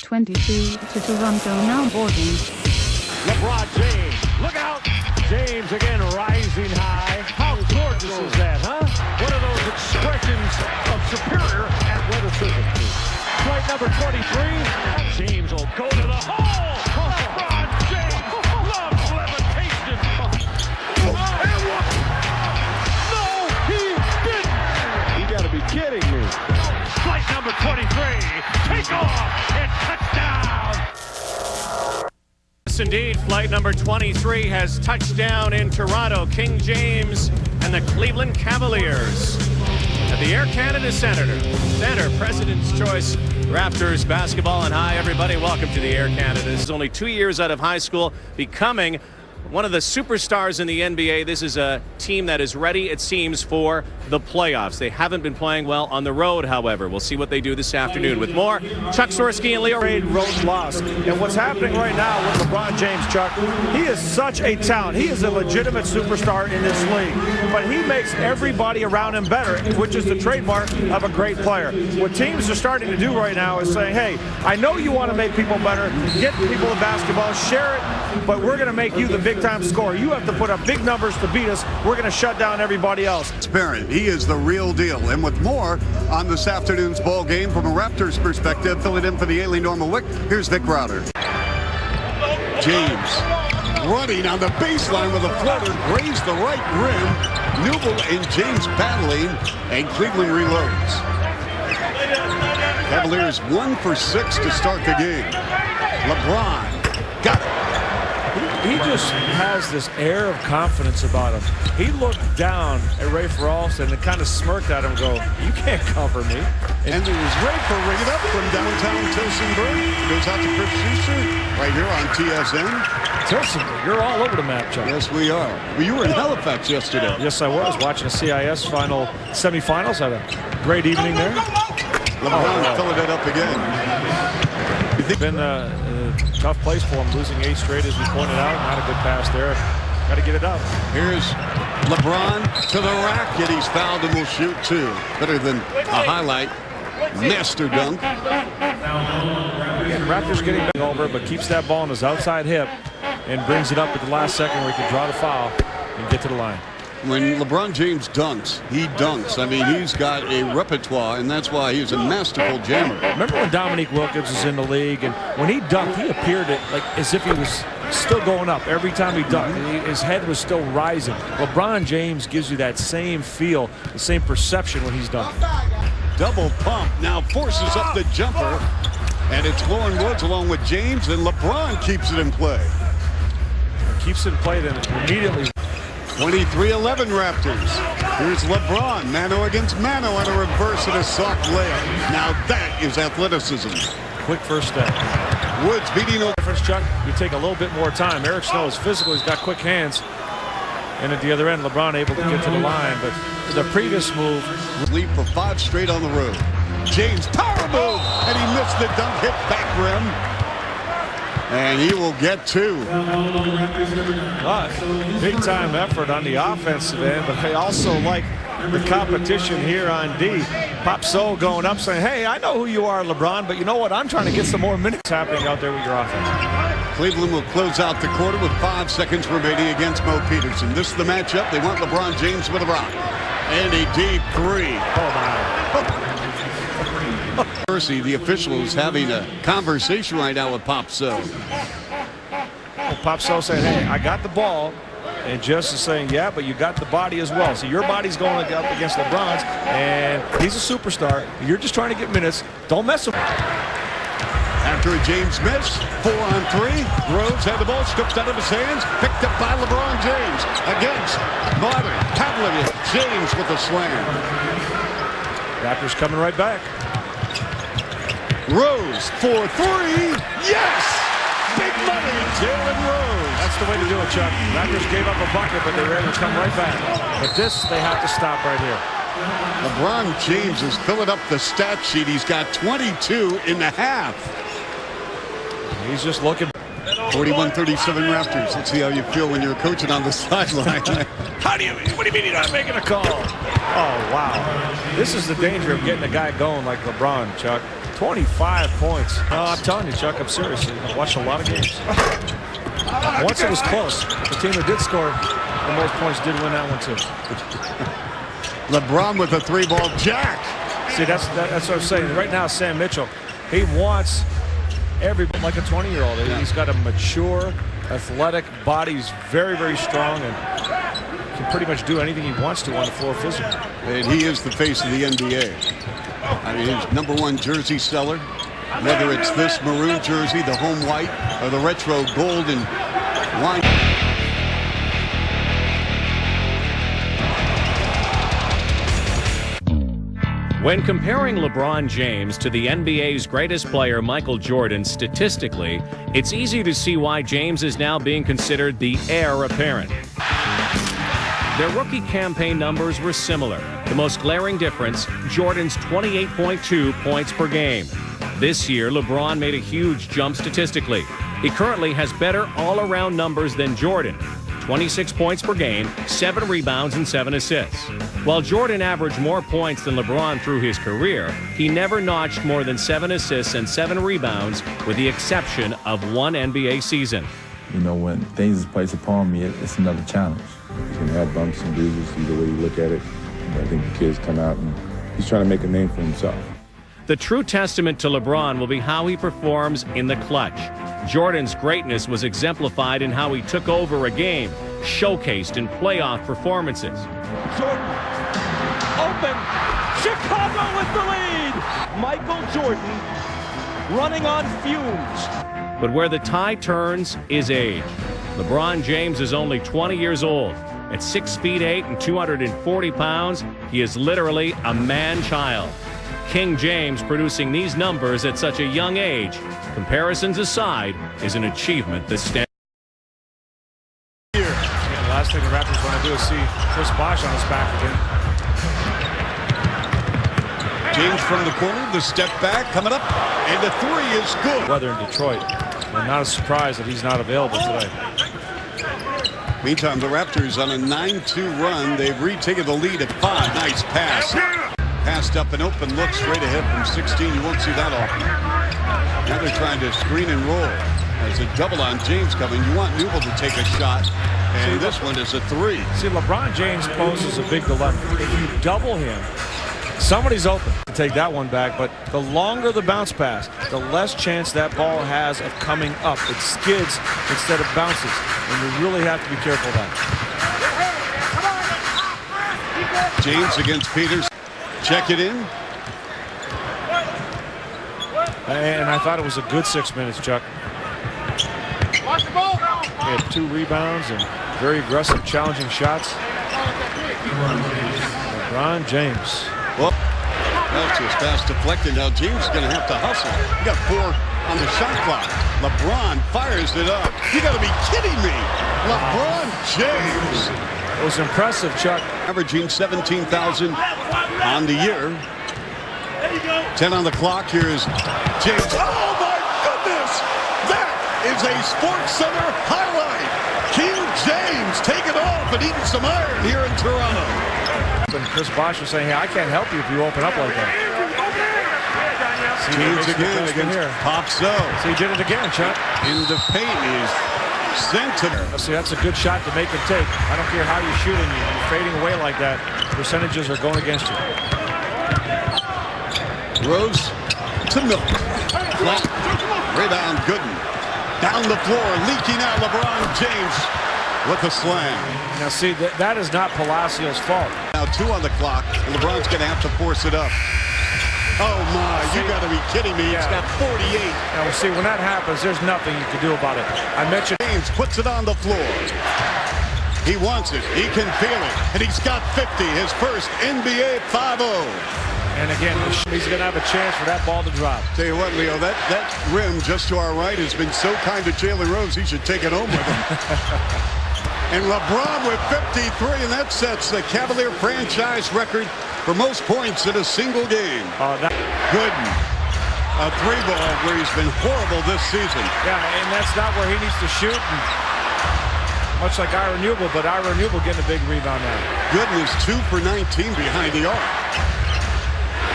23 to Toronto now boarding. LeBron James, look out! James again rising high. How gorgeous is that, huh? One of those expressions of superior athleticism. Flight number 23. James will go to the hole. LeBron James loves levitation. And what? No, he didn't. You got to be kidding me. Flight number 23. Take off and touchdown. Yes, indeed, flight number 23 has touched down in Toronto. King James and the Cleveland Cavaliers at the Air Canada Center, President's Choice Raptors basketball. And hi, everybody. Welcome to the Air Canada. This is only 2 years out of high school, becoming one of the superstars in the NBA. This is a team that is ready, it seems, for the playoffs. They haven't been playing well on the road, however. We'll see what they do this afternoon. With more, Chuck Swirsky and Leo Reed. Road lost. And what's happening right now with LeBron James, Chuck, he is such a talent. He is a legitimate superstar in this league. But he makes everybody around him better, which is the trademark of a great player. What teams are starting to do right now is saying, hey, I know you want to make people better, get people in basketball, share it, but we're going to make you the big-time scorer. You have to put up big numbers to beat us. We're going to shut down everybody else. Transparent. He is the real deal. And with more on this afternoon's ball game from a Raptors perspective, filling in for the Aileen Normal Wick, here's Vic Router. James running on the baseline with a floater, grazed the right rim. Newell and James battling, and Cleveland reloads. Cavaliers 1 for 6 to start the game. LeBron got it. He just has this air of confidence about him. He looked down at Ray Ralston and kind of smirked at him and go, you can't cover me. And it was ready for Ring It Up from downtown Tilsonburg. Goes out to Chris Schuster right here on TSN. Tilsonburg, you're all over the map, Chuck. Yes, we are. Well, you were in Halifax yesterday. Yes, I was watching the CIS final semifinals. Had a great evening there. LeBron filling it up again. It's been a tough place for him, losing 8 straight, as we pointed out. Not a good pass there. Got to get it up. Here's LeBron to the rack, and he's fouled and will shoot 2. Better than a highlight. Master dunk. Again, Raptors getting back over, but keeps that ball on his outside hip and brings it up at the last second where he can draw the foul and get to the line. When LeBron James dunks, he dunks. I mean, he's got a repertoire, and that's why he's a masterful jammer. Remember when Dominique Wilkins was in the league, and when he dunked, he appeared like as if he was still going up every time he dunked. His head was still rising. LeBron James gives you that same feel, the same perception when he's dunking. Double pump now forces up the jumper, and it's Lauren Woods along with James, and LeBron keeps it in play. Keeps it in play, then immediately. 23-11 Raptors. Here's LeBron, mano against mano, and a reverse and a soft layup. Now that is athleticism. Quick first step. Woods beating over. Difference, Chuck, you take a little bit more time. Eric Snow is physical. He's got quick hands. And at the other end, LeBron able to get to the line. But the previous move. Lead for 5 straight on the road. James, power move, and he missed the dunk, hit back rim. And he will get 2. Big time effort on the offensive end, but I also like the competition here on D. Pop Soul going up saying, hey, I know who you are, LeBron, but you know what? I'm trying to get some more minutes happening out there with your offense. Cleveland will close out the quarter with 5 seconds remaining against Mo Peterson. This is the matchup. They want LeBron James with a rock. And a deep 3. Oh, my. The official is having a conversation right now with Pop So. Pop So saying, hey, I got the ball. And Just is saying, yeah, but you got the body as well. So your body's going up against LeBron's, and he's a superstar. You're just trying to get minutes. Don't mess with him. After a James miss, 4 on 3. Rhodes had the ball stripped out of his hands, picked up by LeBron James. Against Modern, tackling it. James with a slam. Raptors coming right back. Rose for 3. Yes! Big money, Jalen Rose. That's the way to do it, Chuck. Raptors gave up a bucket, but they were able to come right back. But this, they have to stop right here. LeBron James is filling up the stat sheet. He's got 22 in the half. He's just looking. 41-37 Raptors. Let's see how you feel when you're coaching on the sideline. What do you mean you're not making a call? Oh, wow. This is the danger of getting a guy going like LeBron, Chuck. 25 points. I'm telling you, Chuck, I'm serious. I watched a lot of games. Once it was close. The team that did score the most points did win that one, too. LeBron with a three-ball jack. See, that's what I'm saying. Right now, Sam Mitchell, he wants everybody like a 20-year-old. He's got a mature, athletic body. He's very, very strong and can pretty much do anything he wants to on the floor physically. And he is the face of the NBA. I mean, his #1 jersey seller, whether it's this maroon jersey, the home white, or the retro gold and wine. When comparing LeBron James to the NBA's greatest player, Michael Jordan, statistically, it's easy to see why James is now being considered the heir apparent. Their rookie campaign numbers were similar. The most glaring difference, Jordan's 28.2 points per game. This year, LeBron made a huge jump statistically. He currently has better all-around numbers than Jordan. 26 points per game, 7 rebounds, and 7 assists. While Jordan averaged more points than LeBron through his career, he never notched more than 7 assists and 7 rebounds, with the exception of one NBA season. You know, when things is placed upon me, it's another challenge. He's going to have bumps and bruises, either way you look at it. But I think the kid's come out and he's trying to make a name for himself. The true testament to LeBron will be how he performs in the clutch. Jordan's greatness was exemplified in how he took over a game, showcased in playoff performances. Jordan, open, Chicago with the lead. Michael Jordan running on fumes. But where the tide turns is age. LeBron James is only 20 years old. At 6'8" and 240 pounds, he is literally a man-child. King James producing these numbers at such a young age, comparisons aside, is an achievement that stands. The last thing the Raptors want to do is see Chris Bosh on his back again. James from the corner, the step back coming up, and the three is good. Weather in Detroit. I'm not surprised that he's not available today. Meantime, the Raptors on a 9-2 run. They've retaken the lead at 5. Nice pass. Passed up and open, look straight ahead from 16. You won't see that often. Now they're trying to screen and roll. There's a double on James coming. You want Newell to take a shot, and this one is a 3. See, LeBron James poses a big dilemma. If you double him, somebody's open to take that one back, but the longer the bounce pass, the less chance that ball has of coming up. It skids instead of bounces, and you really have to be careful of that. James against Peters. Check it in. And I thought it was a good 6 minutes, Chuck. He had 2 rebounds and very aggressive, challenging shots. LeBron James. Well, that's just fast deflected. Now James is going to have to hustle. You got 4 on the shot clock. LeBron fires it up. You got to be kidding me. LeBron James. It was impressive, Chuck. Averaging 17,000 on the year. 10 on the clock. Here's James. Oh, my goodness. That is a SportsCenter highlight. King James taking off and eating some iron here in Toronto. And Chris Bosh was saying, hey, I can't help you if you open up like that. James again against Popso. See, he did it again, Chuck. In the paint is sent to there. See, that's a good shot to make him take. I don't care how you're shooting. You're fading away like that. Percentages are going against you. Rose to Milton. Flat. Rebound Gooden. Down the floor, leaking out LeBron James with a slam. Now, see, that is not Palacios' fault. Now 2 on the clock. LeBron's going to have to force it up. Oh, my. You got to be kidding me. It's got 48. Now, see, when that happens, there's nothing you can do about it. I mentioned James puts it on the floor. He wants it. He can feel it. And he's got 50. His first NBA 5-0. And again, he's going to have a chance for that ball to drop. Tell you what, Leo, that rim just to our right has been so kind to Jalen Rose, he should take it home with him. And LeBron with 53, and that sets the Cavalier franchise record for most points in a single game. Gooden, a 3-ball where he's been horrible this season. Yeah, and that's not where he needs to shoot. Much like Ira Newell, but Ira Newell getting a big rebound now. Gooden is 2 for 19 behind the arc.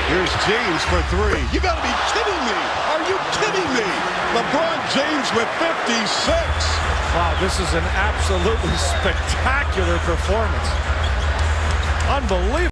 Here's James for three. You got to be kidding me. Are you kidding me? LeBron James with 56. Wow, this is an absolutely spectacular performance. Unbelievable.